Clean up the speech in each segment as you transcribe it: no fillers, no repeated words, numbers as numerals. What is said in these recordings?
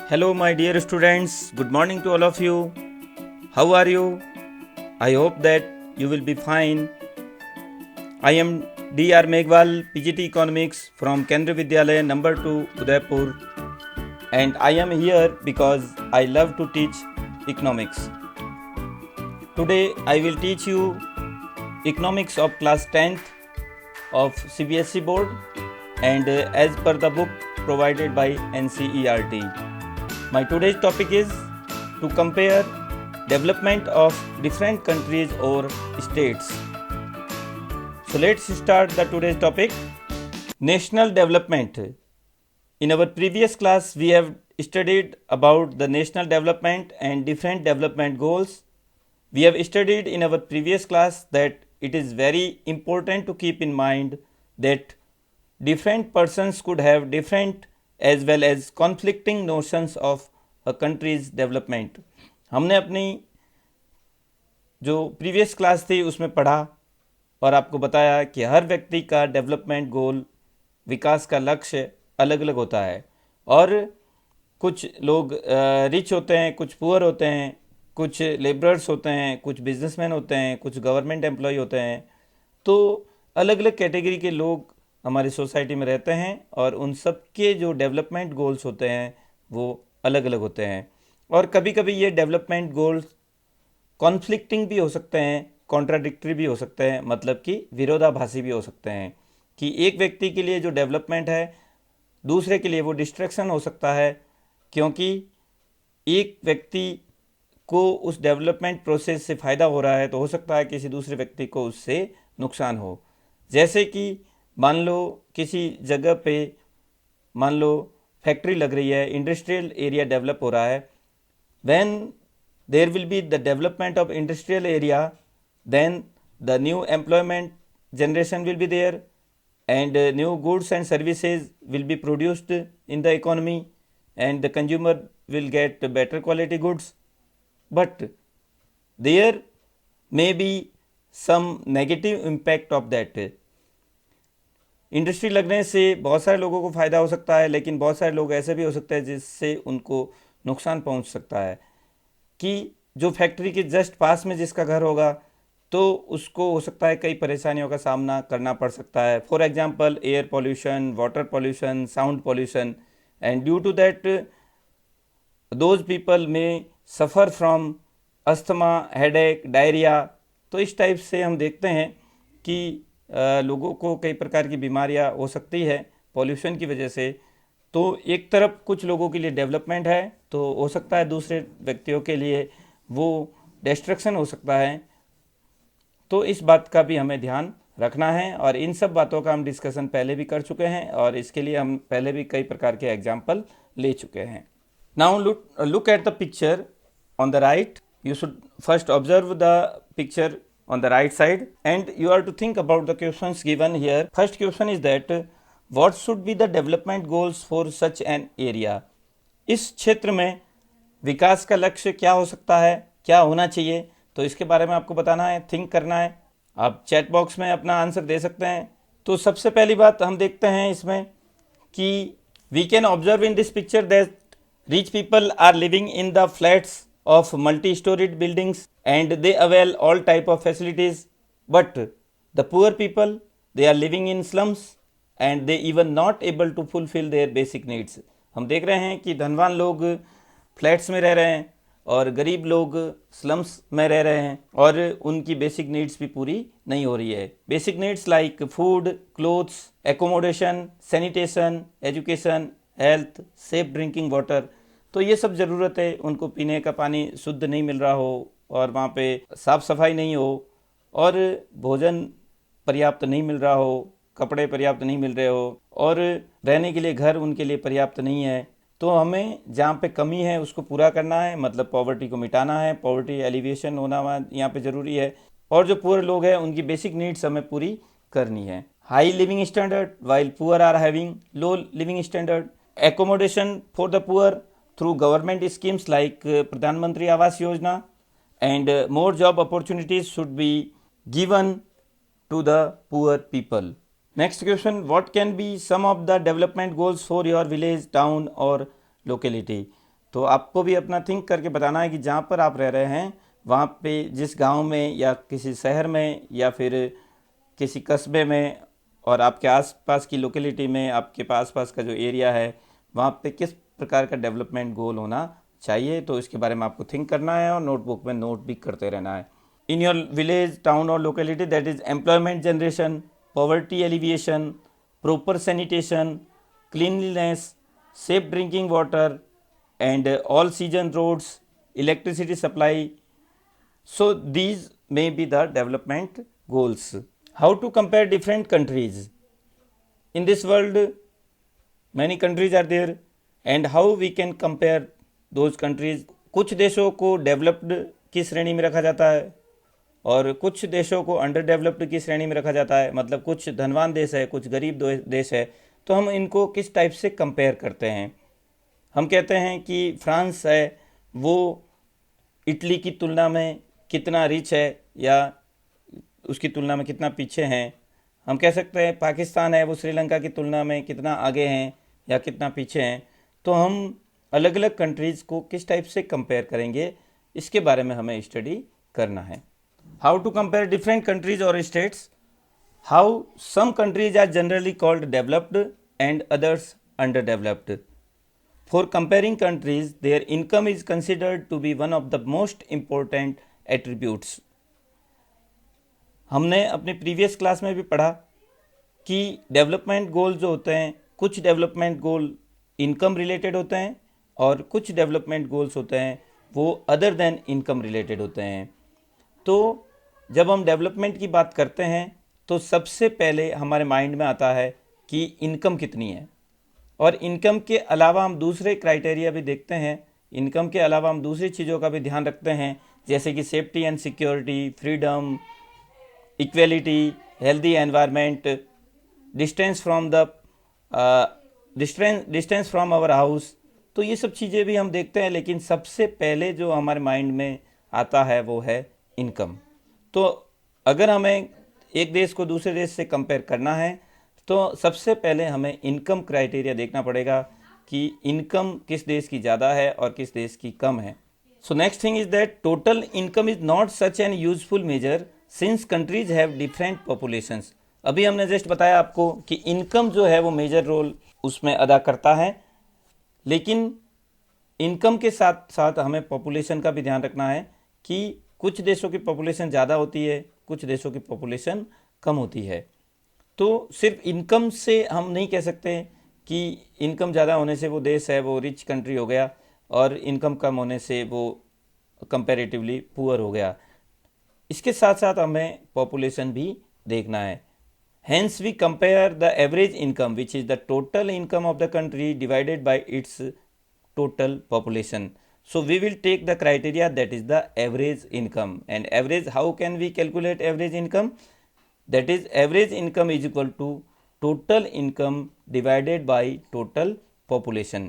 Hello, my dear students. Good morning to all of you. How are you? I hope that you will be fine. I am D.R. Meghwal, PGT Economics from Kendriya Vidyalaya number 2, Udaipur. And I am here because I love to teach economics. Today I will teach you economics of class 10th of CBSE board and as per the book provided by NCERT. My today's topic is to compare development of different countries or states. So let's start the today's topic, national development. In our previous class we have studied about the national development and different development goals. We have studied in our previous class that it is very important to keep in mind that different persons could have different as well as conflicting notions of a country's development. हमने अपनी जो previous class थी उसमें पढ़ा और आपको बताया कि हर व्यक्ति का डेवलपमेंट गोल, विकास का लक्ष्य अलग अलग होता है और कुछ लोग रिच होते हैं, कुछ पुअर होते हैं, कुछ लेबरर्स होते हैं, कुछ बिजनेसमैन होते हैं, कुछ गवर्नमेंट एम्प्लॉय होते हैं. तो अलग अलग कैटेगरी के लोग हमारी सोसाइटी में रहते हैं और उन सब के जो डेवलपमेंट गोल्स होते हैं वो अलग अलग होते हैं. और कभी कभी ये डेवलपमेंट गोल्स कॉन्फ्लिक्टिंग भी हो सकते हैं, कॉन्ट्राडिक्टरी भी हो सकते हैं, मतलब कि विरोधाभासी भी हो सकते हैं कि एक व्यक्ति के लिए जो डेवलपमेंट है दूसरे के लिए वो डिस्ट्रैक्शन हो सकता है, क्योंकि एक व्यक्ति को उस डेवलपमेंट प्रोसेस से फ़ायदा हो रहा है तो हो सकता है किसी दूसरे व्यक्ति को उससे नुकसान हो. जैसे कि मान लो किसी जगह पे मान लो फैक्ट्री लग रही है, इंडस्ट्रियल एरिया डेवलप हो रहा है. When there will be the development of industrial area, then the new employment generation will be there and new goods and services will be produced in the economy and the consumer will get better quality goods. But there may be some negative impact of that. Industry लगने से बहुत सारे लोगों को फ़ायदा हो सकता है, लेकिन बहुत सारे लोग ऐसे भी हो सकते हैं जिससे उनको नुकसान पहुंच सकता है कि जो फैक्ट्री के जस्ट पास में जिसका घर होगा तो उसको हो सकता है कई परेशानियों का सामना करना पड़ सकता है. For example air pollution, water pollution, sound pollution, and due to that those people में suffer from asthma, headache, diarrhoea. तो इस टाइप से हम देखते हैं कि लोगों को कई प्रकार की बीमारियां हो सकती है पोल्यूशन की वजह से. तो एक तरफ कुछ लोगों के लिए डेवलपमेंट है तो हो सकता है दूसरे व्यक्तियों के लिए वो डिस्ट्रक्शन हो सकता है. तो इस बात का भी हमें ध्यान रखना है और इन सब बातों का हम डिस्कशन पहले भी कर चुके हैं और इसके लिए हम पहले भी कई प्रकार के एग्जाम्पल ले चुके हैं. Now look at the picture on the right. You should first observe the picture on the right side and you are to think about the questions given here. First question is that what should be the development goals for such an area? इस क्षेत्र में विकास का लक्ष्य क्या हो सकता है, क्या होना चाहिए, तो इसके बारे में आपको बताना है, थिंक करना है. आप चैट बॉक्स में अपना आंसर दे सकते हैं. तो सबसे पहली बात हम देखते हैं इसमें कि we can observe in this picture that rich people are living in the flats of multi-storied buildings and they avail all type of facilities, but the poor people, they are living in slums and they even not able to fulfill their basic needs. हम देख रहे हैं कि धनवान लोग flats में रह रहे हैं और गरीब लोग स्लम्स में रह रहे हैं और उनकी बेसिक नीड्स भी पूरी नहीं हो रही है. Basic needs like food, clothes, accommodation, sanitation, education, health, safe drinking water. तो ये सब ज़रूरत है. उनको पीने का पानी शुद्ध नहीं मिल रहा हो और वहाँ पे साफ़ सफाई नहीं हो और भोजन पर्याप्त नहीं मिल रहा हो, कपड़े पर्याप्त नहीं मिल रहे हो और रहने के लिए घर उनके लिए पर्याप्त नहीं है. तो हमें जहाँ पे कमी है उसको पूरा करना है, मतलब पॉवर्टी को मिटाना है. पॉवर्टी एलिविएशन होना यहाँ पे ज़रूरी है और जो पुअर लोग हैं उनकी बेसिक नीड्स हमें पूरी करनी है. High living standard while poor are having low living standard. Accommodation for the poor through government schemes like Pradhan Mantri Awas Yojana and more job opportunities should be given to the poor people. Next question, what can be some of the development goals for your village, town or locality? तो आपको भी अपना think करके बताना है कि जहाँ पर आप रह रहे हैं वहाँ पे जिस गांव में या किसी शहर में या फिर किसी कस्बे में और आपके आसपास की लोकेलिटी में, आपके आसपास का जो एरिया है वहाँ पे किस प्रकार का डेवलपमेंट गोल होना चाहिए। तो इसके बारे में आपको थिंक करना है और नोटबुक में नोट भी करते रहना है। इन योर विलेज, टाउन और locality, that is employment generation, poverty alleviation, proper sanitation, cleanliness, safe drinking water, and all season roads, electricity supply. So these may be the development goals. How to compare different countries? In this world, many countries are there, and how we can compare those countries? कुछ देशों को developed की श्रेणी में रखा जाता है और कुछ देशों को अंडर डेवलप्ड की श्रेणी में रखा जाता है, मतलब कुछ धनवान देश है, कुछ गरीब देश है। तो हम इनको किस टाइप से कंपेयर करते हैं? हम कहते हैं कि फ्रांस है वो इटली की तुलना में कितना रिच है या उसकी तुलना में कितना पीछे हैं। हम कह सकते हैं पाकिस्तान है वो श्रीलंका की तुलना में कितना आगे हैं या कितना पीछे हैं। तो हम अलग अलग कंट्रीज़ को किस टाइप से कंपेयर करेंगे, इसके बारे में हमें स्टडी करना है। How to compare different countries और states? How some countries are generally called developed and others under developed. For comparing countries, their income is considered to be one of the most important attributes. हमने अपनी previous class में भी पढ़ा कि development goal जो होते हैं, कुछ डेवलपमेंट गोल इनकम रिलेटेड होते हैं और कुछ डेवलपमेंट गोल्स होते हैं वो अदर देन इनकम रिलेटेड होते हैं। तो जब हम डेवलपमेंट की बात करते हैं तो सबसे पहले हमारे माइंड में आता है कि इनकम कितनी है, और इनकम के अलावा हम दूसरे क्राइटेरिया भी देखते हैं। इनकम के अलावा हम दूसरी चीज़ों का भी ध्यान रखते हैं, जैसे कि safety and security, freedom, equality, healthy environment, distance from the distance from our house. तो ये सब चीज़ें भी हम देखते हैं, लेकिन सबसे पहले जो हमारे माइंड में आता है वो है इनकम। तो अगर हमें एक देश को दूसरे देश से कंपेयर करना है तो सबसे पहले हमें इनकम क्राइटेरिया देखना पड़ेगा कि इनकम किस देश की ज़्यादा है और किस देश की कम है। So next thing is that total income is not such an useful measure since countries have different populations. अभी हमने जस्ट बताया आपको कि इनकम जो है वो मेजर रोल उसमें अदा करता है, लेकिन इनकम के साथ साथ हमें पॉपुलेशन का भी ध्यान रखना है कि कुछ देशों की पॉपुलेशन ज़्यादा होती है, कुछ देशों की पॉपुलेशन कम होती है। तो सिर्फ इनकम से हम नहीं कह सकते कि इनकम ज़्यादा होने से वो देश है वो रिच कंट्री हो गया और इनकम कम होने से वो कंपैरेटिवली पुअर हो गया। इसके साथ साथ हमें पॉपुलेशन भी देखना है। Hence we compare the average income which is the total income of the country divided by its total population. So we will take the criteria that is the average income. And average, how can we calculate average income? That is average income is equal to total income divided by total population.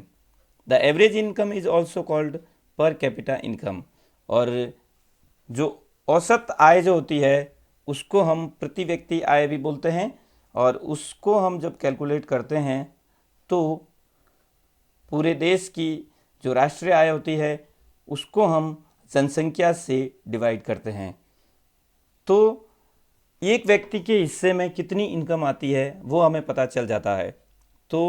The average income is also called per capita income. और जो औसत आय जो होती है उसको हम प्रति व्यक्ति आय भी बोलते हैं, और उसको हम जब कैलकुलेट करते हैं तो पूरे देश की जो राष्ट्रीय आय होती है उसको हम जनसंख्या से डिवाइड करते हैं। तो एक व्यक्ति के हिस्से में कितनी इनकम आती है वो हमें पता चल जाता है। तो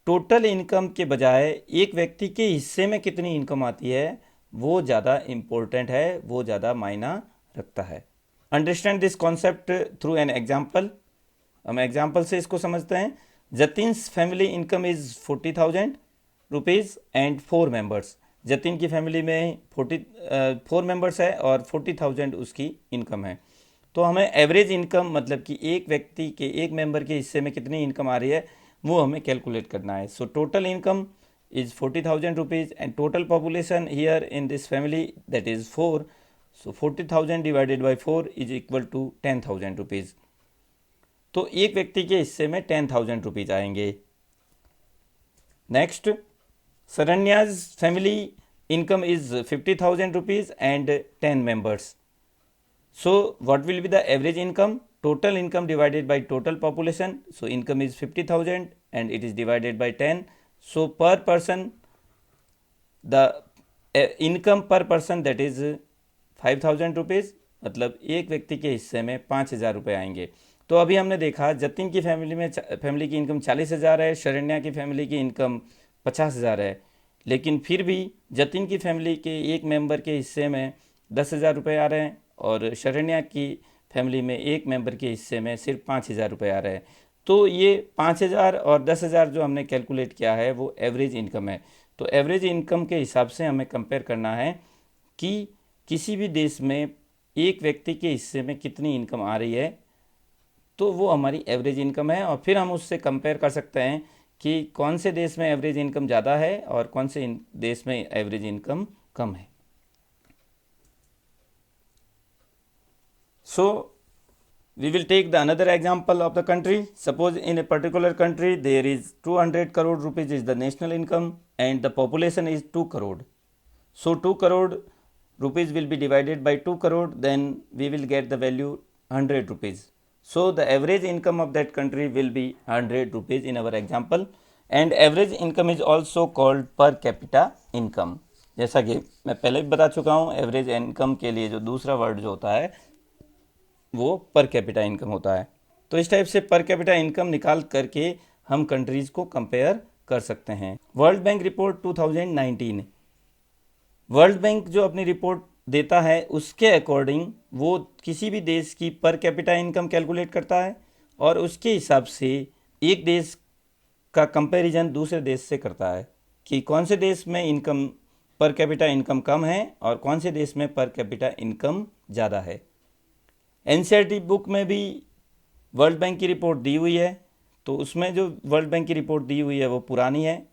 टोटल इनकम के बजाय एक व्यक्ति के हिस्से में कितनी इनकम आती है वो ज़्यादा इम्पोर्टेंट है, वो ज़्यादा मायना रखता है। Understand this concept through an example. हम एग्जाम्पल से इसको समझते हैं। Jatin's family income is 40,000 rupees and 4 members. Jatin की फैमिली में 4 मेंबर्स है और 40,000 उसकी इनकम है। तो हमें एवरेज इनकम मतलब कि एक व्यक्ति के एक मेंबर के हिस्से में कितनी इनकम आ रही है वो हमें कैलकुलेट करना है। So total income is 40,000 rupees and total population here in this family that is 4। So 40,000 divided by 4 is equal to 10,000 rupees. तो एक व्यक्ति के हिस्से में 10,000 रुपीज़ आएंगे। Next, Saranya's family income is 50,000 rupees and 10 members. So what will be the average income? Total income divided by total population. So income is 50,000 and it is divided by 10. So per person the income पर person that is 5,000 rupees, मतलब एक व्यक्ति के हिस्से में 5,000 रुपये आएंगे। तो अभी हमने देखा जतिन की फैमिली की इनकम 40,000 है, शरण्या की फैमिली की इनकम 50,000 है, लेकिन फिर भी जतिन की फैमिली के एक मेंबर के हिस्से में 10,000 रुपये आ रहे हैं और शरण्या की फैमिली में एक मेंबर के हिस्से में सिर्फ 5,000 रुपये आ रहे हैं। तो ये 5,000 और 10,000 जो हमने कैलकुलेट किया है वो एवरेज इनकम है। तो एवरेज इनकम के हिसाब से हमें कंपेयर करना है कि किसी भी देश में एक व्यक्ति के हिस्से में कितनी इनकम आ रही है, तो वो हमारी एवरेज इनकम है। और फिर हम उससे कंपेयर कर सकते हैं कि कौन से देश में एवरेज इनकम ज़्यादा है और कौन से देश में एवरेज इनकम कम है। सो we will take the another example of the country. Suppose in a particular country there is 200 crore rupees is the national income and the population is 2 crore. So 2 crore rupees will be divided by 2 crore, then we will get the value 100 rupees. So the average income of that country will be 100 rupees in our example, and average income is also called per capita income. जैसा कि मैं पहले भी बता चुका हूँ, average income के लिए जो दूसरा वर्ड जो होता है वो पर कैपिटा इनकम होता है। तो इस टाइप से पर कैपिटा इनकम निकाल करके हम कंट्रीज़ को कंपेयर कर सकते हैं। World bank report 2019, world bank जो अपनी रिपोर्ट देता है उसके अकॉर्डिंग वो किसी भी देश की पर कैपिटा इनकम कैलकुलेट करता है और उसके हिसाब से एक देश का कंपैरिजन दूसरे देश से करता है कि कौन से देश में इनकम पर कैपिटा इनकम कम है और कौन से देश में पर कैपिटा इनकम ज़्यादा है। एनसीईआरटी बुक में भी वर्ल्ड बैंक की रिपोर्ट दी हुई है, तो उसमें जो वर्ल्ड बैंक की रिपोर्ट दी हुई है वो पुरानी है।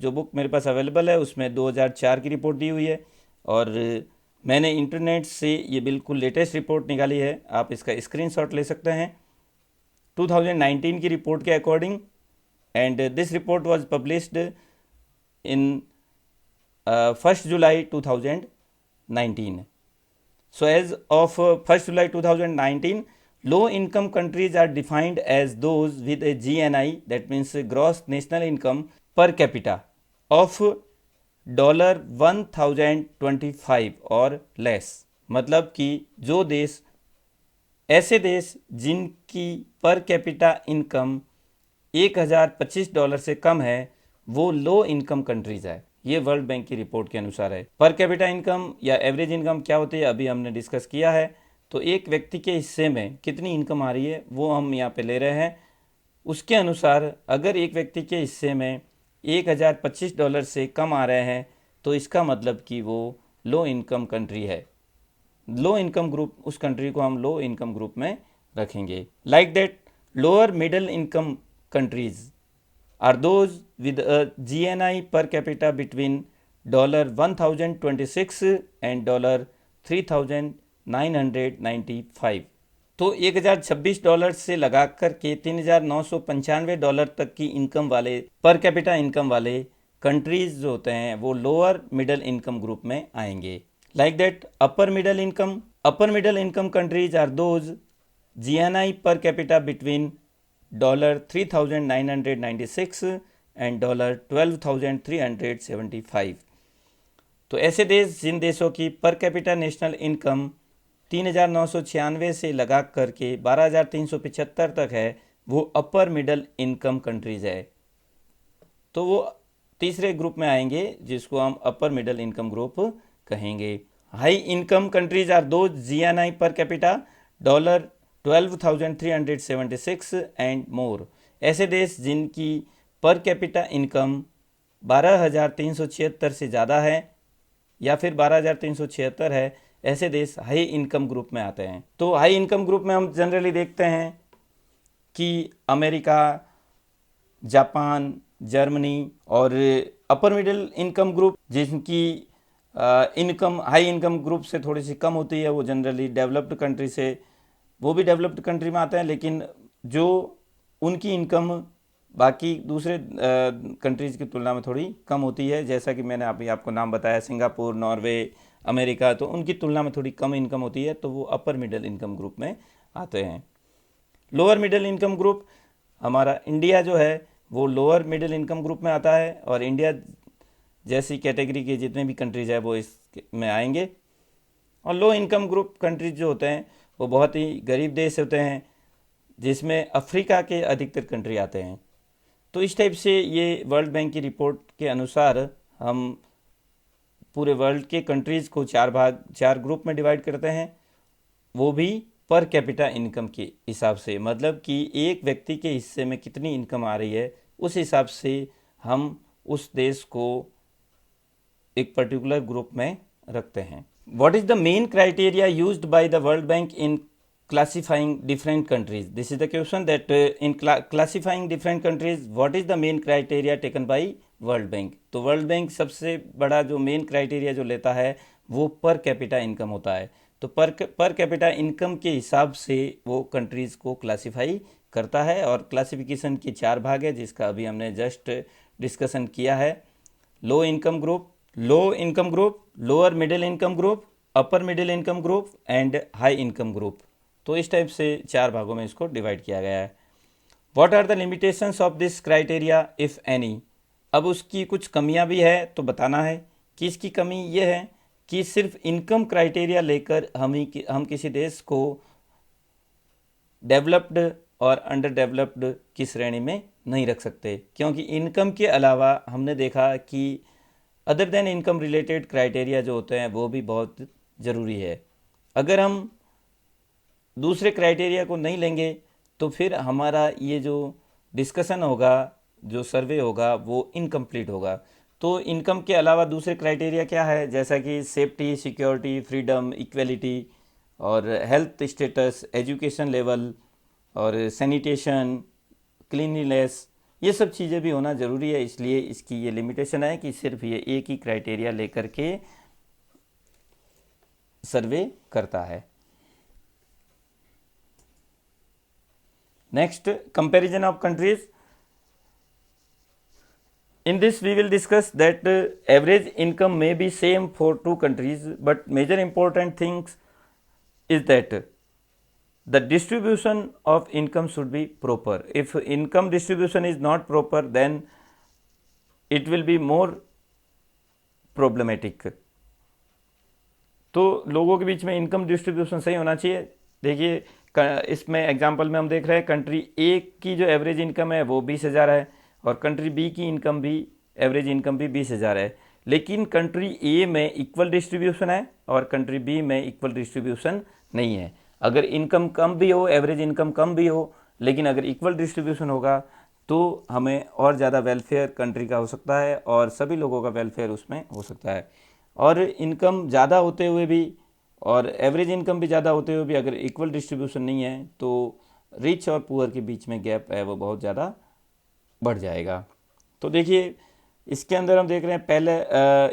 जो बुक मेरे पास अवेलेबल है उसमें 2004 की रिपोर्ट दी हुई है और मैंने इंटरनेट से ये बिल्कुल लेटेस्ट रिपोर्ट निकाली है, आप इसका स्क्रीनशॉट ले सकते हैं 2019 की रिपोर्ट के according. And this report was published in 1 July 2019. So as of 1st July 2019, low income countries are defined as those with a GNI, that means gross national income per capita of $1,025 और less. मतलब कि जो देश, ऐसे देश जिनकी पर capita income $1,025 से कम है वो लो इनकम कंट्रीज है। ये वर्ल्ड बैंक की रिपोर्ट के अनुसार है। पर कैपिटा इनकम या एवरेज इनकम क्या होती है अभी हमने डिस्कस किया है। तो एक व्यक्ति के हिस्से में कितनी इनकम आ रही है वो हम यहाँ पे ले रहे हैं। उसके अनुसार अगर एक व्यक्ति के हिस्से में $1,025 से कम आ रहे हैं तो इसका मतलब कि वो लो इनकम कंट्री है। लो इनकम ग्रुप, उस कंट्री को हम लो इनकम ग्रुप में रखेंगे। Like that lower middle income countries are those with a GNI per capita between $1,026 and $3,995। तो $1,026 से लगा कर के $3,995 तक की इनकम वाले, पर कैपिटा इनकम वाले कंट्रीज जो होते हैं वो लोअर मिडिल इनकम ग्रुप में आएंगे। Like that upper middle income countries are those GNI per capita between $3,996 and $12,375। तो ऐसे देश जिन देशों की पर कैपिटा नेशनल इनकम 3,996 से लगा करके 12,375 तक है वो अपर मिडल इनकम कंट्रीज है। तो वो तीसरे ग्रुप में आएंगे जिसको हम अपर मिडल इनकम ग्रुप कहेंगे। हाई इनकम कंट्रीज आर दो GNI per capita $12,376 and more. ऐसे देश जिनकी पर कैपिटा इनकम 12,376 से ज़्यादा है या फिर 12,376 है, ऐसे देश हाई इनकम ग्रुप में आते हैं। तो हाई इनकम ग्रुप में हम जनरली देखते हैं कि अमेरिका, जापान, जर्मनी, और अपर मिडिल इनकम ग्रुप जिनकी इनकम हाई इनकम ग्रुप से थोड़ी सी कम होती है वो जनरली डेवलप्ड कंट्री से, वो भी डेवलप्ड कंट्री में आते हैं, लेकिन जो उनकी इनकम बाकी दूसरे कंट्रीज़ की तुलना में थोड़ी कम होती है, जैसा कि मैंने अभी आपको नाम बताया सिंगापुर, नॉर्वे, अमेरिका, तो उनकी तुलना में थोड़ी कम इनकम होती है, तो वो अपर मिडिल इनकम ग्रुप में आते हैं। लोअर मिडिल इनकम ग्रुप, हमारा इंडिया जो है वो लोअर मिडिल इनकम ग्रुप में आता है। और इंडिया जैसी कैटेगरी के जितने भी कंट्रीज है वो इसमें आएंगे। और लो इनकम ग्रुप कंट्रीज जो होते हैं वो बहुत ही गरीब देश होते हैं, जिसमें अफ्रीका के अधिकतर कंट्री आते हैं। तो इस टाइप से ये वर्ल्ड बैंक की रिपोर्ट के अनुसार हम पूरे वर्ल्ड के कंट्रीज़ को चार ग्रुप में डिवाइड करते हैं, वो भी पर कैपिटा इनकम के हिसाब से। मतलब कि एक व्यक्ति के हिस्से में कितनी इनकम आ रही है उस हिसाब से हम उस देश को एक पर्टिकुलर ग्रुप में रखते हैं। What is the main criteria used by the World Bank in classifying different countries? This is the question that in classifying different countries, what is the main criteria taken by World Bank? तो World Bank सबसे बड़ा जो main criteria जो लेता है वो पर capita income होता है। तो पर कैपिटा इनकम के हिसाब से वो कंट्रीज़ को क्लासीफाई करता है। और क्लासिफिकेशन के 4 भाग है, जिसका अभी हमने जस्ट डिस्कशन किया है। Low income group, lower middle income group, upper middle income group and high income group. तो इस टाइप से 4 भागों में इसको डिवाइड किया गया है। What are the limitations of this criteria if any? अब उसकी कुछ कमियां भी है तो बताना है कि इसकी कमी ये है कि सिर्फ इनकम क्राइटेरिया लेकर हम किसी देश को डेवलप्ड और अंडर डेवलप्ड की श्रेणी में नहीं रख सकते, क्योंकि इनकम के अलावा हमने देखा कि other than income related criteria जो होते हैं वो भी बहुत ज़रूरी है। अगर हम दूसरे क्राइटेरिया को नहीं लेंगे तो फिर हमारा ये जो डिस्कशन होगा, जो सर्वे होगा, वो इनकम्प्लीट होगा। तो इनकम के अलावा दूसरे क्राइटेरिया क्या है, जैसा कि सेफ्टी, सिक्योरिटी, फ्रीडम, इक्वलिटी और हेल्थ स्टेटस, एजुकेशन लेवल और सैनिटेशन, क्लीनलीनेस, ये सब चीज़ें भी होना ज़रूरी है। इसलिए इसकी ये लिमिटेशन है कि सिर्फ ये एक ही क्राइटेरिया लेकर के सर्वे करता है। Next, comparison of countries. In this we will discuss that average income may be same for two countries, but major important things is that the distribution of income should be proper. If income distribution is not proper, then it will be more problematic. तो लोगों के बीच में income distribution सही होना चाहिए। देखिए इसमें example में हम देख रहे हैं कंट्री ए की जो एवरेज इनकम है वो 20,000 है और कंट्री बी की इनकम भी एवरेज इनकम भी 20,000 है, लेकिन कंट्री ए में इक्वल डिस्ट्रीब्यूशन है और कंट्री बी में इक्वल डिस्ट्रीब्यूशन नहीं है। अगर इनकम कम भी हो, एवरेज इनकम कम भी हो, लेकिन अगर इक्वल डिस्ट्रीब्यूशन होगा तो हमें और ज़्यादा वेलफेयर कंट्री का हो सकता है और सभी लोगों का वेलफेयर उसमें हो सकता है। और इनकम ज़्यादा होते हुए भी और एवरेज इनकम भी ज़्यादा होते हुए भी अगर इक्वल डिस्ट्रीब्यूशन नहीं है तो रिच और पुअर के बीच में गैप है वो बहुत ज़्यादा बढ़ जाएगा। तो देखिए इसके अंदर हम देख रहे हैं, पहले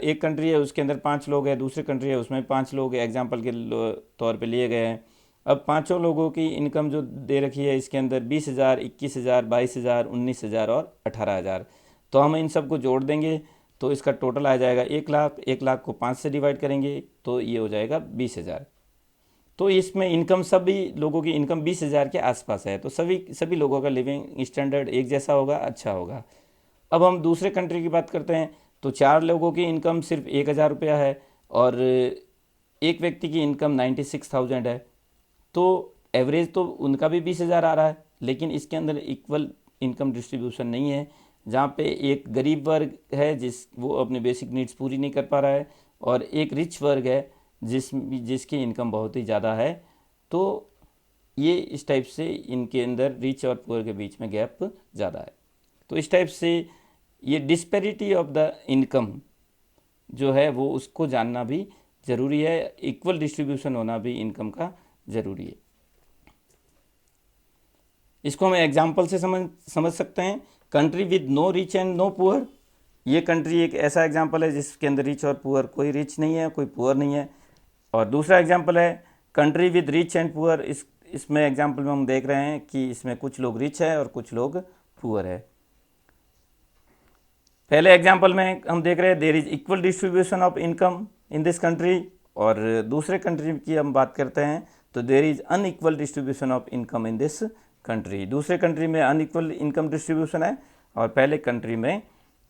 एक कंट्री है उसके अंदर 5 लोग हैं, दूसरी कंट्री है उसमें 5 लोग एग्जांपल के तौर पे लिए गए हैं। अब पांचों लोगों की इनकम जो दे रखी है इसके अंदर 20,000, 21,000, 22,000, 19,000 और 18,000। तो हम इन सबको जोड़ देंगे तो इसका टोटल आ जाएगा 1 लाख। 1 लाख को 5 से डिवाइड करेंगे तो ये हो जाएगा 20,000। तो इसमें इनकम सभी लोगों की इनकम 20,000 के आसपास है, तो सभी लोगों का लिविंग स्टैंडर्ड एक जैसा होगा, अच्छा होगा। अब हम दूसरे कंट्री की बात करते हैं तो 4 लोगों की इनकम सिर्फ 1,000 रुपया है और एक व्यक्ति की इनकम 96,000 है। तो एवरेज तो उनका भी 20,000 आ रहा है, लेकिन इसके अंदर इक्वल इनकम डिस्ट्रीब्यूशन नहीं है, जहाँ पे एक गरीब वर्ग है वो अपने बेसिक नीड्स पूरी नहीं कर पा रहा है और एक रिच वर्ग है जिसकी इनकम बहुत ही ज़्यादा है। तो ये इस टाइप से इनके अंदर रिच और पुअर के बीच में गैप ज़्यादा है। तो इस टाइप से ये डिस्पैरिटी ऑफ द इनकम जो है वो उसको जानना भी ज़रूरी है, इक्वल डिस्ट्रीब्यूशन होना भी इनकम का ज़रूरी है। इसको हम एग्जाम्पल से समझ सकते हैं। Country with no rich and no poor, ये कंट्री एक ऐसा एग्जाम्पल है जिसके अंदर रिच और पुअर, कोई रिच नहीं है कोई पुअर नहीं है। और दूसरा एग्जाम्पल है country with rich and poor. इसमें एग्जाम्पल में हम देख रहे हैं कि इसमें कुछ लोग रिच है और कुछ लोग पुअर है। पहले एग्जाम्पल में हम देख रहे हैं there is equal distribution of income in this country, और दूसरे कंट्री की हम बात करते हैं तो there is unequal distribution of income in this country. दूसरे कंट्री में अनइक्वल इनकम डिस्ट्रीब्यूशन है और पहले कंट्री में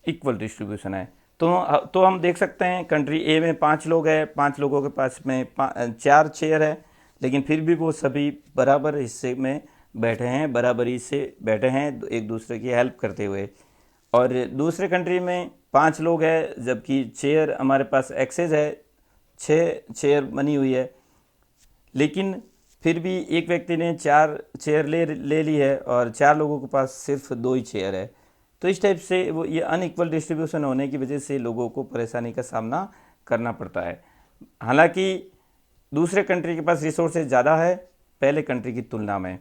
इक्वल डिस्ट्रीब्यूशन है। तो हम देख सकते हैं कंट्री ए में 5 लोग हैं, 5 लोगों के पास में 4 चेयर है, लेकिन फिर भी वो सभी बराबर हिस्से में बैठे हैं, बराबरी से बैठे हैं एक दूसरे की हेल्प करते हुए। और दूसरे कंट्री में 5 लोग हैं, जबकि चेयर हमारे पास एक्सेस है, 6 चेयर बनी हुई है, लेकिन फिर भी एक व्यक्ति ने 4 चेयर ले ली है और 4 लोगों के पास सिर्फ 2 ही चेयर है। तो इस टाइप से वो ये अनइक्वल डिस्ट्रीब्यूशन होने की वजह से लोगों को परेशानी का सामना करना पड़ता है। हालांकि दूसरे कंट्री के पास रिसोर्सेज ज़्यादा है पहले कंट्री की तुलना में,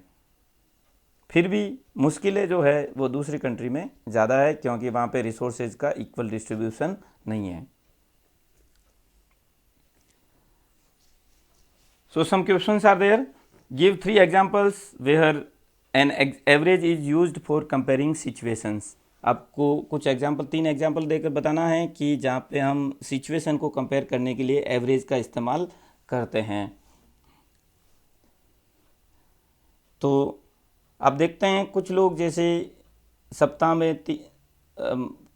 फिर भी मुश्किलें जो है वो दूसरी कंट्री में ज़्यादा है, क्योंकि वहाँ पे रिसोर्सेज का इक्वल डिस्ट्रीब्यूशन नहीं है। So some questions are there. Give 3 examples where an average is used for comparing situations. आपको कुछ एग्जाम्पल 3 एग्जाम्पल देकर बताना है कि जहाँ पे हम सिचुएशन को कंपेयर करने के लिए एवरेज का इस्तेमाल करते हैं। तो आप देखते हैं कुछ लोग जैसे सप्ताह में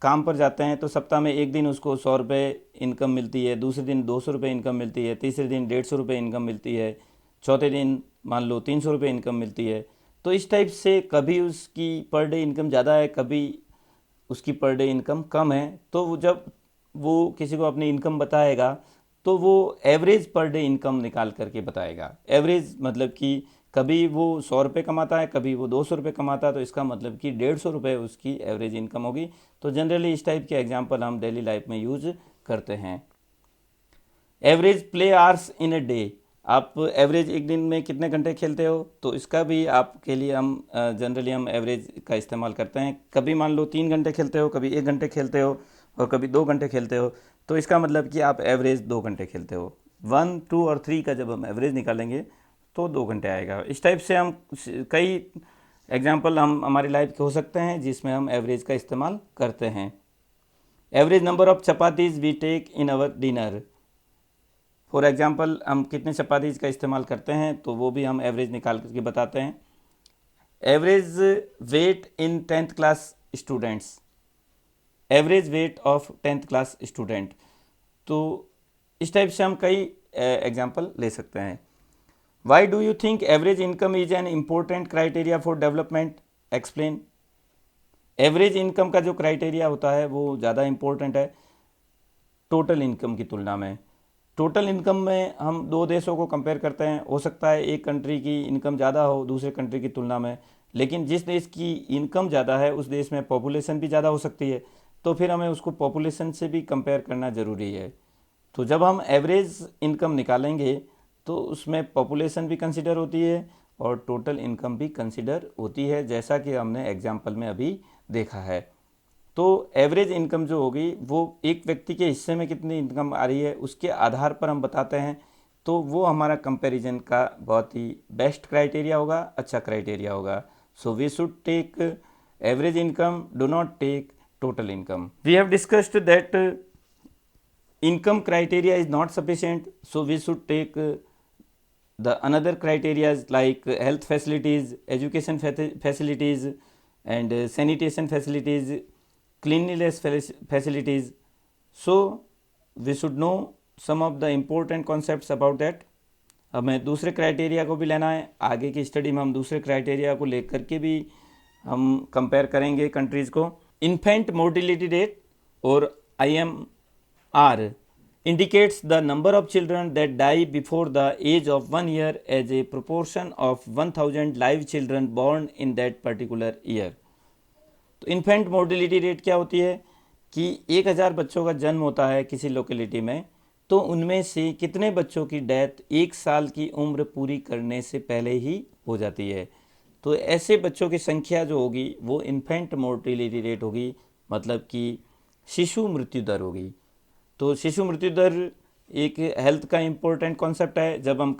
काम पर जाते हैं, तो सप्ताह में एक दिन उसको 100 रुपये इनकम मिलती है, दूसरे दिन 200 रुपये इनकम मिलती है, तीसरे दिन 150 रुपये इनकम मिलती है, चौथे दिन मान लो 300 रुपये इनकम मिलती है। तो इस टाइप से कभी उसकी पर डे इनकम ज़्यादा है, कभी उसकी पर डे इनकम कम है। तो जब वो किसी को अपनी इनकम बताएगा तो वो एवरेज पर डे इनकम निकाल करके बताएगा। एवरेज मतलब कि कभी वो 100 रुपये कमाता है, कभी वो 200 रुपये कमाता है, तो इसका मतलब कि 150 रुपये उसकी एवरेज इनकम होगी। तो जनरली इस टाइप के एग्जांपल हम डेली लाइफ में यूज करते हैं। Average play hours in a day, आप एवरेज एक दिन में कितने घंटे खेलते हो, तो इसका भी आपके लिए हम जनरली हम एवरेज का इस्तेमाल करते हैं। कभी मान लो 3 घंटे खेलते हो, कभी 1 घंटे खेलते हो और कभी 2 घंटे खेलते हो, तो इसका मतलब कि आप एवरेज 2 घंटे खेलते हो। 1, 2 और 3 का जब हम एवरेज निकालेंगे तो 2 घंटे आएगा। इस टाइप से हम कई एग्जाम्पल हम हमारी लाइफ के हो सकते हैं जिसमें हम एवरेज का इस्तेमाल करते हैं। Average number of chapatis we take in our dinner, for example हम कितने चपातीज का इस्तेमाल करते हैं तो वो भी हम एवरेज निकाल करके बताते हैं। Average weight in 10th class students, average weight of 10th class student. तो इस टाइप से हम कई एग्जाम्पल ले सकते हैं। Why do you think average income is an important criteria for development, explain. Average income का जो क्राइटेरिया होता है वो ज़्यादा इम्पोर्टेंट है टोटल इनकम की तुलना में। टोटल इनकम में हम 2 देशों को कंपेयर करते हैं, हो सकता है एक कंट्री की इनकम ज़्यादा हो दूसरे कंट्री की तुलना में, लेकिन जिस देश की इनकम ज़्यादा है उस देश में पॉपुलेशन भी ज़्यादा हो सकती है, तो फिर हमें उसको पॉपुलेशन से भी कंपेयर करना ज़रूरी है। तो जब हम एवरेज इनकम निकालेंगे तो उसमें पॉपुलेशन भी कंसिडर होती है और टोटल इनकम भी कंसिडर होती है, जैसा कि हमने एग्जाम्पल में अभी देखा है। तो एवरेज इनकम जो होगी वो एक व्यक्ति के हिस्से में कितनी इनकम आ रही है उसके आधार पर हम बताते हैं, तो वो हमारा कंपैरिजन का बहुत ही बेस्ट क्राइटेरिया होगा, अच्छा क्राइटेरिया होगा। So we should take average income, do not take total income. We have discussed that income criteria is not sufficient, so we should take the another criteria like health facilities, education facilities and sanitation facilities, cleanliness facilities. So we should know some of the important concepts about that. हमें दूसरे criteria को भी लेना है, आगे की study में हम दूसरे क्राइटेरिया को लेकर के भी हम कंपेयर करेंगे कंट्रीज़ को। इन्फेंट मोर्टिलिटी रेट और IMR indicates the number of children that die before the age of 1 year as a proportion of 1000 live children born in that particular year. तो इन्फेंट मोर्टिलिटी रेट क्या होती है कि 1000 बच्चों का जन्म होता है किसी लोकेलिटी में, तो उनमें से कितने बच्चों की डेथ 1 साल की उम्र पूरी करने से पहले ही हो जाती है। तो ऐसे बच्चों की संख्या जो होगी वो इन्फेंट मोर्टिलिटी रेट होगी, मतलब कि शिशु मृत्यु दर होगी। तो शिशु मृत्यु दर एक हेल्थ का इम्पोर्टेंट कॉन्सेप्ट है। जब हम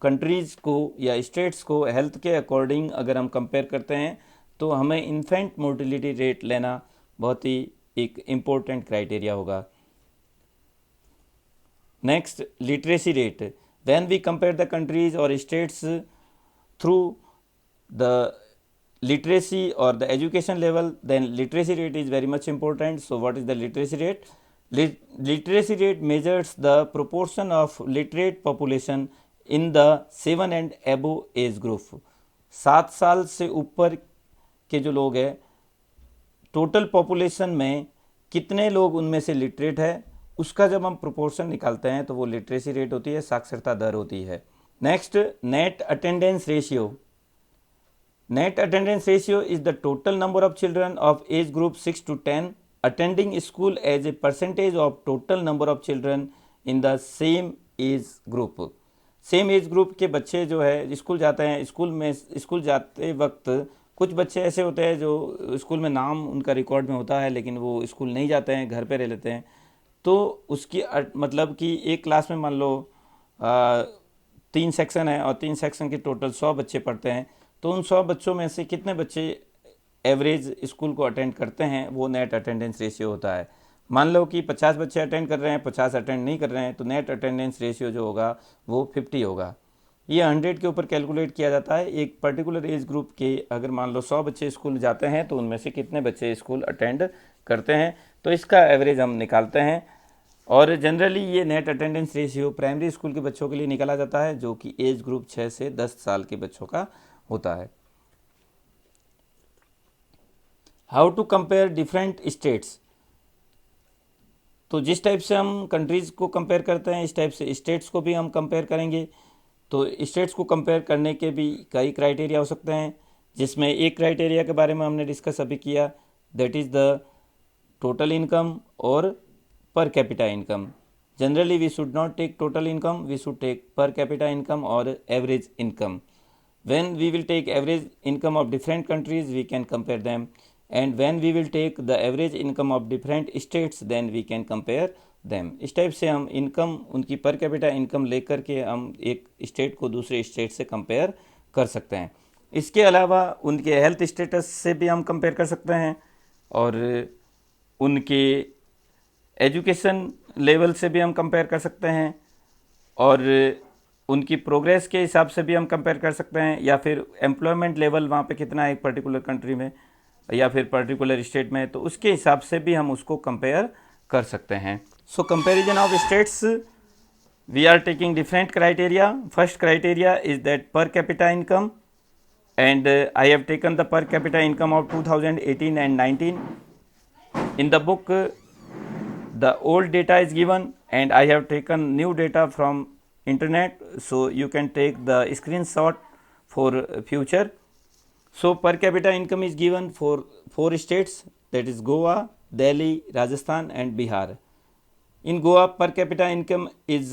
कंट्रीज़ को या स्टेट्स को हेल्थ के अकॉर्डिंग अगर हम कंपेयर करते हैं तो हमें इन्फेंट मोर्टिलिटी रेट लेना बहुत ही एक इम्पोर्टेंट क्राइटेरिया होगा। Next, literacy rate. When we compare the countries और states through the literacy or the education level, then literacy rate is very much important. So what is the literacy rate? Literacy rate measures the proportion of literate population in the 7 and above age group. 7 साल से ऊपर के जो लोग हैं, total population में कितने लोग उनमें से लिटरेट है, उसका जब हम प्रोपोर्शन निकालते हैं तो वो लिटरेसी रेट होती है, साक्षरता दर होती है. Next, net attendance ratio. Net attendance ratio is the total number of children of age group 6 to 10 attending school as a percentage of total number of children in the same age group. Same age group के बच्चे जो है school जाते हैं, school जाते वक्त कुछ बच्चे ऐसे होते हैं जो स्कूल में नाम उनका रिकॉर्ड में होता है लेकिन वो स्कूल नहीं जाते हैं, घर पे रह लेते हैं. तो उसकी मतलब कि एक क्लास में मान लो 3 सेक्शन है और 3 सेक्शन के टोटल 100 बच्चे पढ़ते हैं, तो उन 100 बच्चों में से कितने बच्चे एवरेज स्कूल को अटेंड करते हैं, वो नेट अटेंडेंस रेशियो होता है. मान लो कि 50 बच्चे अटेंड कर रहे हैं, 50 अटेंड नहीं कर रहे हैं, तो नेट अटेंडेंस रेशियो जो होगा वो 50 होगा. ये 100 के ऊपर कैलकुलेट किया जाता है. एक पर्टिकुलर एज ग्रुप के अगर मान लो 100 बच्चे स्कूल जाते हैं तो उनमें से कितने बच्चे स्कूल अटेंड करते हैं, तो इसका एवरेज हम निकालते हैं. और जनरली ये net attendance ratio primary school के बच्चों के लिए निकाला जाता है जो कि एज ग्रुप 6 से 10 साल के बच्चों का होता है. How to compare different states. तो जिस टाइप से हम कंट्रीज़ को कंपेयर करते हैं इस टाइप से स्टेट्स को भी हम कंपेयर करेंगे. तो स्टेट्स को कंपेयर करने के भी कई क्राइटेरिया हो सकते हैं, जिसमें एक क्राइटेरिया के बारे में हमने डिस्कस अभी किया, that is the total income और per capita income. Generally we should not take total income, we should take per capita income और average income. When we will take average income of different countries, we can compare them, and when we will take the average income of different states, then we can compare them. इस type से हम income उनकी पर capita income लेकर के हम एक state को दूसरे स्टेट से कंपेयर कर सकते हैं. इसके अलावा उनके हेल्थ स्टेटस से भी हम कंपेयर कर सकते हैं और उनके एजुकेशन लेवल से भी हम कंपेयर कर सकते हैं और उनकी प्रोग्रेस के हिसाब से भी हम कंपेयर कर सकते हैं, या फिर एम्प्लॉयमेंट लेवल वहाँ पे कितना है एक पर्टिकुलर कंट्री में या फिर पर्टिकुलर स्टेट में, तो उसके हिसाब से भी हम उसको कंपेयर कर सकते हैं. So comparison of states, we are taking different criteria. First criteria is that per capita income, and I have taken the per capita income of 2018 and 19. In the book, the old data is given and I have taken new data from internet, so you can take the screenshot for future. So per capita income is given for 4 states, that is Goa, Delhi, Rajasthan and Bihar. In Goa, per capita income is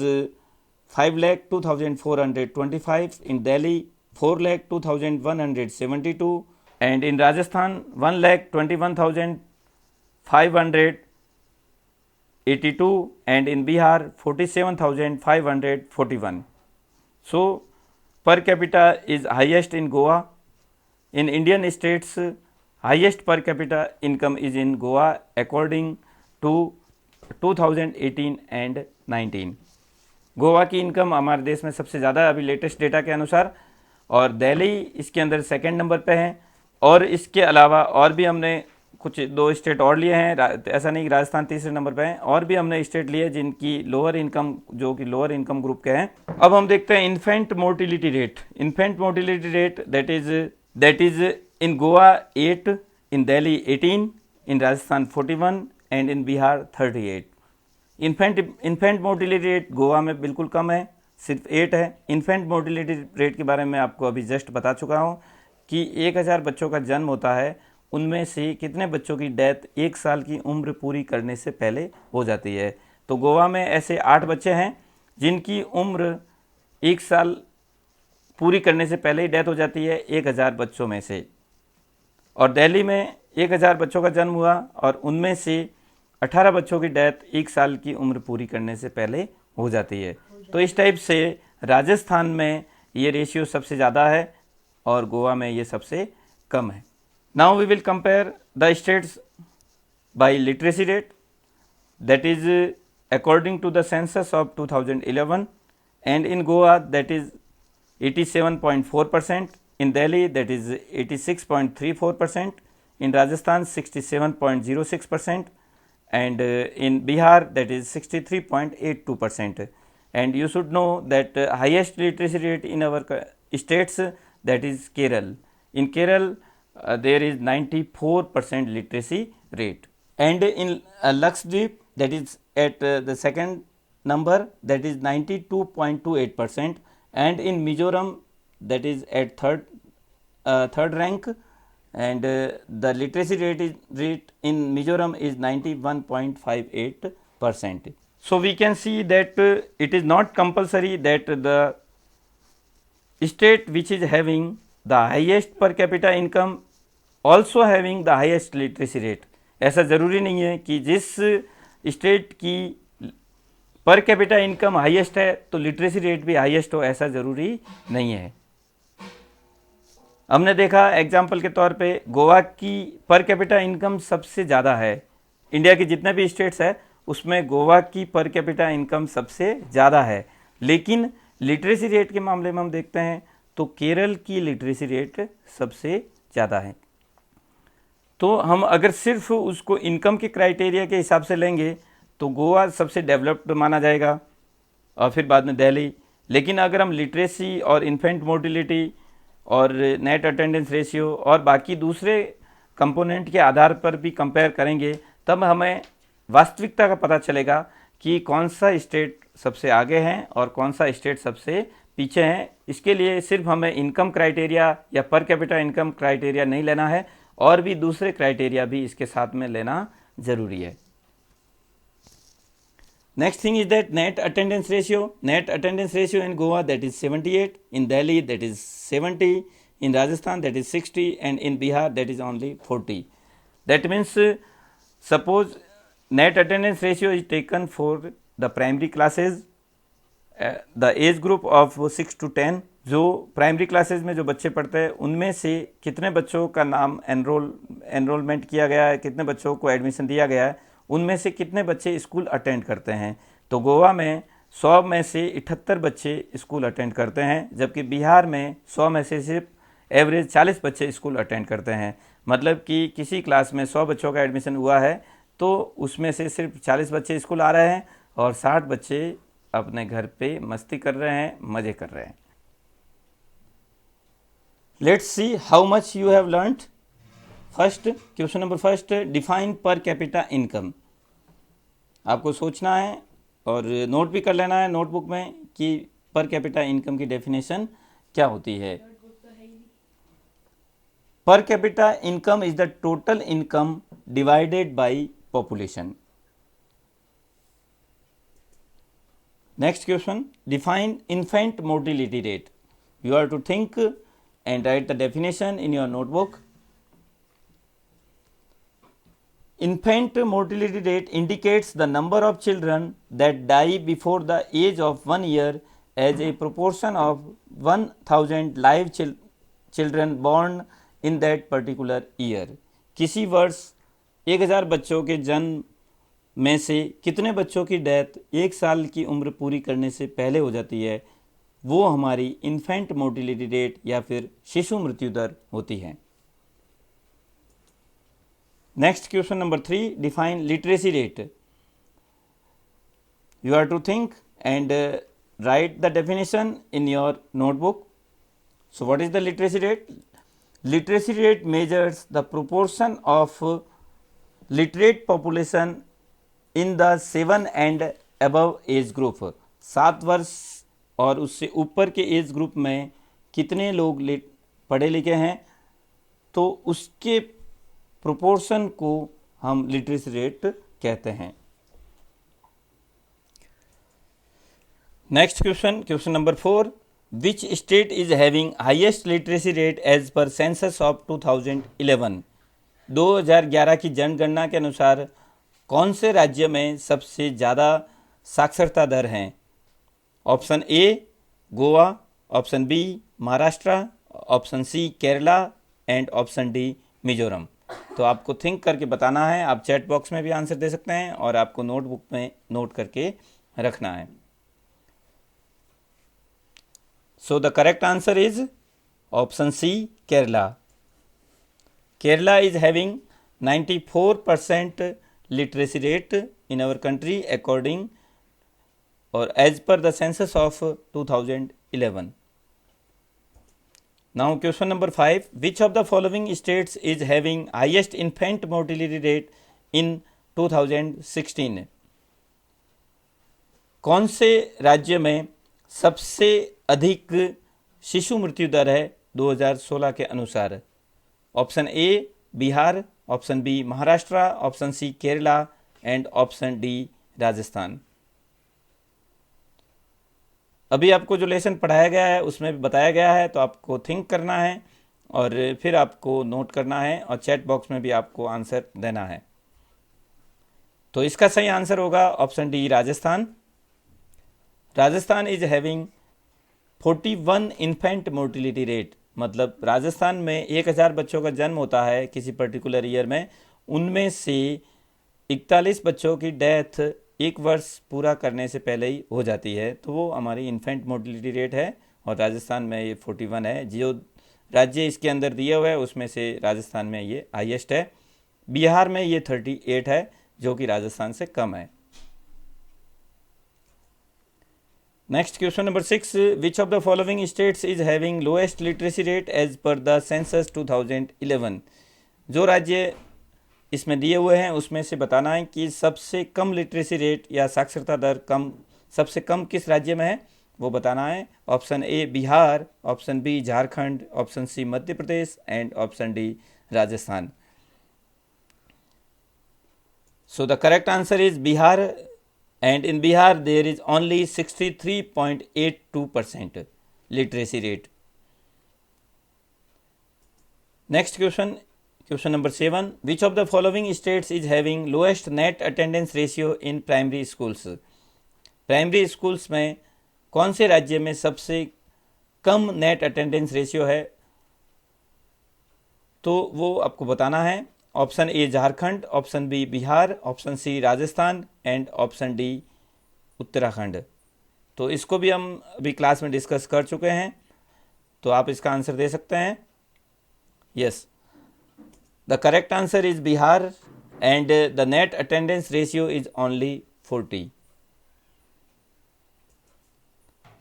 5,02,425, in Delhi 4,02,172, and in Rajasthan 1,21,582, and in Bihar 47,541. So per capita is highest in Goa. In Indian states, highest per capita income is in Goa according to 2018 and 19. Goa की income हमारे देश में सबसे ज़्यादा अभी latest data के अनुसार, और दिल्ली इसके अंदर सेकंड नंबर पे है. और इसके अलावा और भी हमने कुछ 2 स्टेट और लिए हैं, ऐसा नहीं कि राजस्थान तीसरे नंबर पे है, और भी हमने स्टेट लिए जिनकी लोअर इनकम, जो कि लोअर इनकम ग्रुप के हैं. अब हम देखते हैं infant mortality rate. Infant mortality rate that is in Goa 8, in Delhi 18, in Rajasthan 41 and in Bihar 38. Infant mortality rate Goa में बिल्कुल कम है, सिर्फ 8 है. इन्फेंट मोर्टिलिटी रेट के बारे में आपको अभी जस्ट बता चुका हूँ कि 1000 बच्चों का जन्म होता है, उनमें से कितने बच्चों की डेथ 1 साल की उम्र पूरी करने से पहले हो जाती है. तो गोवा में ऐसे 8 बच्चे हैं जिनकी उम्र 1 साल पूरी करने से पहले ही डेथ हो जाती है 1000 बच्चों में से. और दिल्ली में 1000 बच्चों का जन्म हुआ और उनमें से 18 बच्चों की डेथ 1 साल की उम्र पूरी करने से पहले हो जाती है. तो इस टाइप से राजस्थान में ये रेशियो सबसे ज़्यादा है और गोवा में ये सबसे कम है. Now we will compare the states by literacy rate, that is according to the census of 2011, and in Goa that is 87.4%, in Delhi that is 86.34%, in Rajasthan 67.06%, and in Bihar that is 63.82%. And you should know that highest literacy rate in our states, that is Kerala. In Kerala there is 94% literacy rate, and in Lakshadweep that is at the second number, that is 92.28%, and in Mizoram that is at third rank, and the literacy rate in Mizoram is 91.58%. So we can see that it is not compulsory that the state which is having the highest per capita income also having the highest literacy rate. ऐसा ज़रूरी नहीं है कि जिस state की पर capita income highest है तो लिटरेसी रेट भी हाईएस्ट हो, ऐसा ज़रूरी नहीं है। हमने देखा एग्जाम्पल के तौर पे गोवा की पर कैपिटा इनकम सबसे ज़्यादा है, इंडिया के जितने भी स्टेट्स है उसमें गोवा की पर कैपिटा इनकम सबसे ज़्यादा है, लेकिन लिटरेसी रेट के मामले में हम देखते हैं तो केरल की लिटरेसी रेट सबसे ज़्यादा है। तो हम अगर सिर्फ उसको इनकम के क्राइटेरिया के हिसाब से लेंगे तो गोवा सबसे डेवलप्ड माना जाएगा और फिर बाद में दिल्ली, लेकिन अगर हम लिटरेसी और इन्फेंट मोर्टिलिटी और नेट अटेंडेंस रेशियो और बाकी दूसरे कंपोनेंट के आधार पर भी कंपेयर करेंगे तब हमें वास्तविकता का पता चलेगा कि कौन सा स्टेट सबसे आगे हैं और कौन सा स्टेट सबसे पीछे हैं। इसके लिए सिर्फ हमें इनकम क्राइटेरिया या पर कैपिटा इनकम क्राइटेरिया नहीं लेना है, और भी दूसरे क्राइटेरिया भी इसके साथ में लेना ज़रूरी है। Next thing is that net attendance ratio. Net attendance ratio in Goa that is 78, in Delhi that is 70, in Rajasthan that is 60, and in Bihar that is only 40. That means suppose net attendance ratio is taken for the primary classes, the age group of 6 to 10, जो primary classes में जो बच्चे पढ़ते हैं उनमें से कितने बच्चों का नाम एनरोलमेंट किया गया है, कितने बच्चों को एडमिशन दिया गया है, उनमें से कितने बच्चे स्कूल अटेंड करते हैं। तो गोवा में 100 में से 78 बच्चे स्कूल अटेंड करते हैं, जबकि बिहार में 100 में से सिर्फ एवरेज 40 बच्चे स्कूल अटेंड करते हैं। मतलब कि किसी क्लास में 100 बच्चों का एडमिशन हुआ है तो उसमें से सिर्फ 40 बच्चे स्कूल आ रहे हैं और 60 बच्चे अपने घर पे मस्ती कर रहे हैं, मज़े कर रहे हैं। Let's see how much you have learnt. First, question number first, define per capita income. आपको सोचना है और नोट भी कर लेना है नोटबुक में कि पर कैपिटा इनकम की डेफिनेशन क्या होती है। Per capita income is the total income divided by population. Next question, define infant mortality rate. You are to think and write the definition in your notebook. Infant mortality rate indicates the number of children that die before the age of 1 year as a proportion of 1000 live children born in that particular year. किसी वर्ष 1000 बच्चों के जन्म में से कितने बच्चों की डेथ 1 साल की उम्र पूरी करने से पहले हो जाती है, वो हमारी इन्फेंट मोर्टिलिटी रेट या फिर शिशु मृत्यु दर होती है। Next question number 3, define literacy rate. You are to think and write the definition in your notebook. So what is the literacy rate? Literacy rate measures the proportion of literate population in the 7 and above age group. 7 वर्ष और उससे ऊपर के age group में कितने लोग पढ़े लिखे हैं, तो उसके प्रोपोर्शन को हम लिटरेसी रेट कहते हैं। Next question, question number 4, which state is having highest literacy rate as per census of 2011। 2011 की जनगणना के अनुसार कौन से राज्य में सबसे ज़्यादा साक्षरता दर हैं? Option A Goa, option B Maharashtra, option C Kerala and option D Mizoram. तो आपको थिंक करके बताना है। आप चैट बॉक्स में भी आंसर दे सकते हैं और आपको नोटबुक में नोट करके रखना है। So the correct answer is option C Kerala. Kerala is having 94% literacy rate in our country according or as per the census of 2011. Now question number 5, which of the following states is having highest infant mortality rate in 2016? कौन से राज्य में सबसे अधिक शिशु मृत्यु दर है 2016 के अनुसार? Option A Bihar, option B Maharashtra, option C Kerala and option D Rajasthan. अभी आपको जो लेसन पढ़ाया गया है उसमें भी बताया गया है, तो आपको थिंक करना है और फिर आपको नोट करना है और चैट बॉक्स में भी आपको आंसर देना है। तो इसका सही आंसर होगा option D Rajasthan. Rajasthan is having 41 infant mortality rate, मतलब राजस्थान में 1000 बच्चों का जन्म होता है किसी पर्टिकुलर ईयर में, उनमें से 41 बच्चों की डेथ 1 वर्ष पूरा करने से पहले ही हो जाती है, तो वो हमारी इन्फेंट मोर्टिलिटी रेट है और राजस्थान में ये 41 है। जो राज्य इसके अंदर दिए हुए है उसमें से राजस्थान में ये हाईएस्ट है। बिहार में ये 38 है जो कि राजस्थान से कम है। Next question number 6, which of the following states is having lowest literacy rate as per the census 2011? जो राज्य इसमें दिए हुए हैं उसमें से बताना है कि सबसे कम लिटरेसी रेट या साक्षरता दर सबसे कम किस राज्य में है, वो बताना है। Option A Bihar, option B Jharkhand, option C Madhya Pradesh and option D Rajasthan. So the correct answer is Bihar, and in Bihar there is only 63.82% literacy rate. Next question number 7, which of the following states is having lowest net attendance ratio in primary schools? Primary schools में कौन से राज्य में सबसे कम net attendance ratio है, तो वो आपको बताना है। Option A Jharkhand, option B Bihar, option C Rajasthan and option D Uttarakhand. तो इसको भी हम अभी क्लास में डिस्कस कर चुके हैं, तो आप इसका आंसर दे सकते हैं। Yes, the correct answer is Bihar and the net attendance ratio is only 40।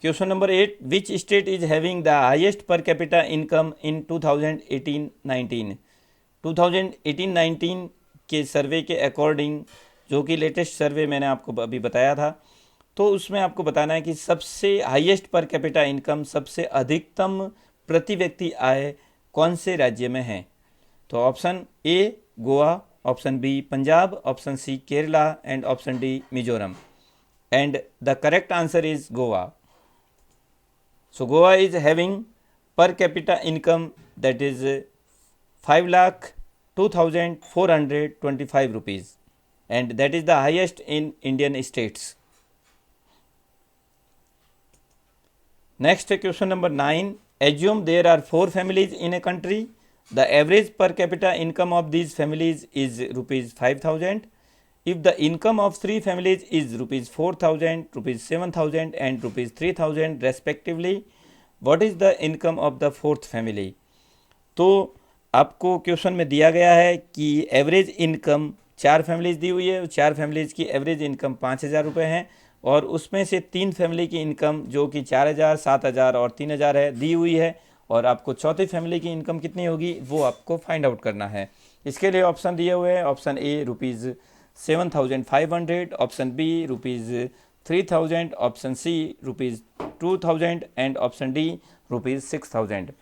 Question number 8, which state is having the highest पर कैपिटा इनकम इन 2018-19? 2018-19 के सर्वे के अकॉर्डिंग, जो कि लेटेस्ट सर्वे मैंने आपको अभी बताया था, तो उसमें आपको बताना है कि सबसे हाईएस्ट पर कैपिटा इनकम, सबसे अधिकतम प्रति व्यक्ति आय कौन से राज्य में है। तो option A Goa, option B Punjab, option C Kerala and option D Mizoram. And the correct answer is Goa. So Goa is having per capita income that is 5,02,425 rupees, and that is the highest in Indian states. Next question number 9, assume there are 4 families in a country. The average per capita income of these families is rupees 5,000. If the income of 3 families is rupees 4,000, rupees 7,000 and rupees 3,000 respectively, what is the income of the 4th family? तो आपको question में दिया गया है कि average income 4 families दी हुई है, 4 families की एवरेज इनकम 5,000 रुपये है और उसमें से 3 फैमिली की इनकम जो कि 4,000, 7,000 और 3,000 है दी हुई है, और आपको चौथी फैमिली की इनकम कितनी होगी वो आपको फाइंड आउट करना है। इसके लिए ऑप्शन दिए हुए हैं, option A rupees 7,500, option B rupees 3,000, option C rupees 2,000 and option D rupees 6,000।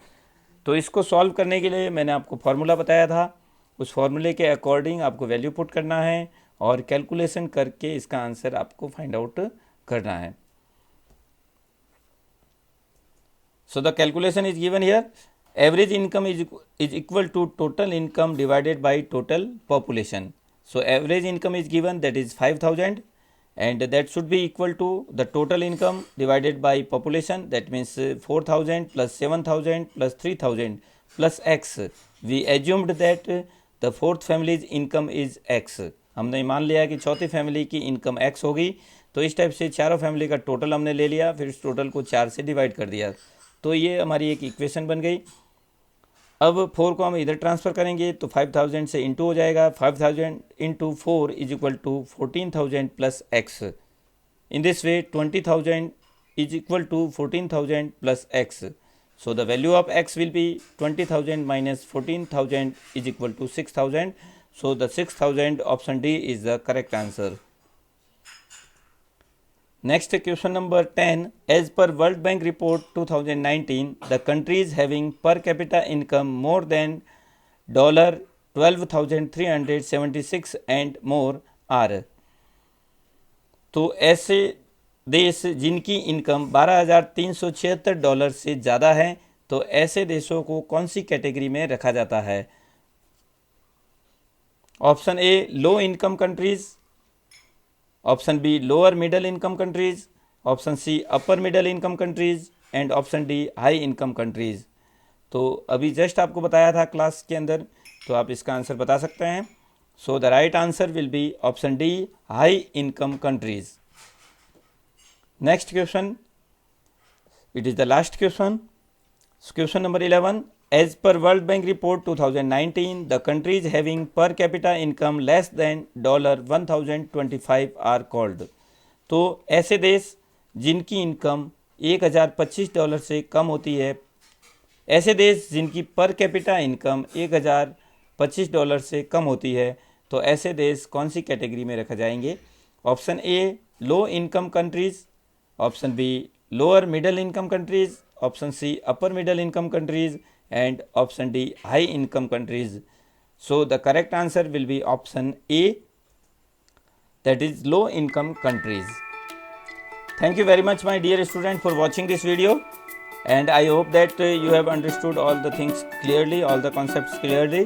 तो इसको सॉल्व करने के लिए मैंने आपको फार्मूला बताया था, उस फार्मूले के अकॉर्डिंग आपको वैल्यू पुट करना है और कैलकुलेशन करके इसका आंसर आपको फाइंड आउट करना है। So the calculation is given here, average income is equal to total income divided by total population. So average income is given that is 5,000 and that should be equal to the total income divided by population, that means 4,000 plus 7,000 plus 3,000 plus x. We assumed that the 4th family's income is x. हमने मान लिया कि चौथी family की income x होगी, तो इस type से चारों फैमिली का टोटल हमने ले लिया, फिर इस टोटल को 4 से डिवाइड कर दिया, तो ये हमारी एक इक्वेशन बन गई। अब 4 को हम इधर ट्रांसफ़र करेंगे तो 5000 से इंटू हो जाएगा, 5000 into 4 is equal to 14,000 plus X. In this way 20,000 is equal to 14,000 plus x. So the value of x will be 20,000 minus 14,000 is equal to 6,000. So the 6,000 option D is the correct answer. Next question number 10. As per World Bank report 2019, the countries having per capita income more than $12,376 and more are. तो ऐसे देश जिनकी income $12,376 से ज़्यादा है, तो ऐसे देशों को कौन सी कैटेगरी में रखा जाता है? Option A low income countries, option B lower middle income countries, option C upper middle income countries and option D high income countries. तो अभी जस्ट आपको बताया था क्लास के अंदर, तो आप इसका आंसर बता सकते हैं। So the right answer will be option D high income countries. Next question, it is the last question. Question number 11. As per World Bank report 2019, the countries having per capita income less than $1,025 are called. तो ऐसे देश जिनकी income $1,025 से कम होती है, ऐसे देश जिनकी पर कैपिटा इनकम $1,025 से कम होती है, तो ऐसे देश कौन सी कैटेगरी में रखे जाएंगे? Option A low income countries, option B lower middle income countries, option C upper middle income countries and option D high income countries. So the correct answer will be option A, that is low income countries. Thank you very much my dear student for watching this video, and I hope that you have understood all the things clearly, all the concepts clearly,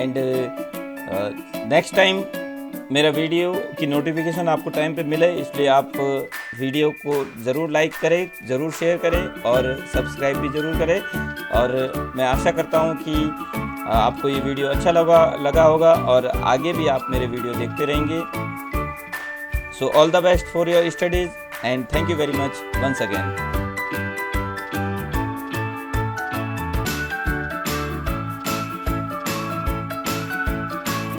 and next time मेरा video की notification आपको time पे मिले, इसलिए आप video को ज़रूर like करें, ज़रूर शेयर करें और सब्सक्राइब भी ज़रूर करें। और मैं आशा करता हूँ कि आपको ये वीडियो अच्छा लगा होगा और आगे भी आप मेरे वीडियो देखते रहेंगे। So all the best for your studies and thank you very much once again.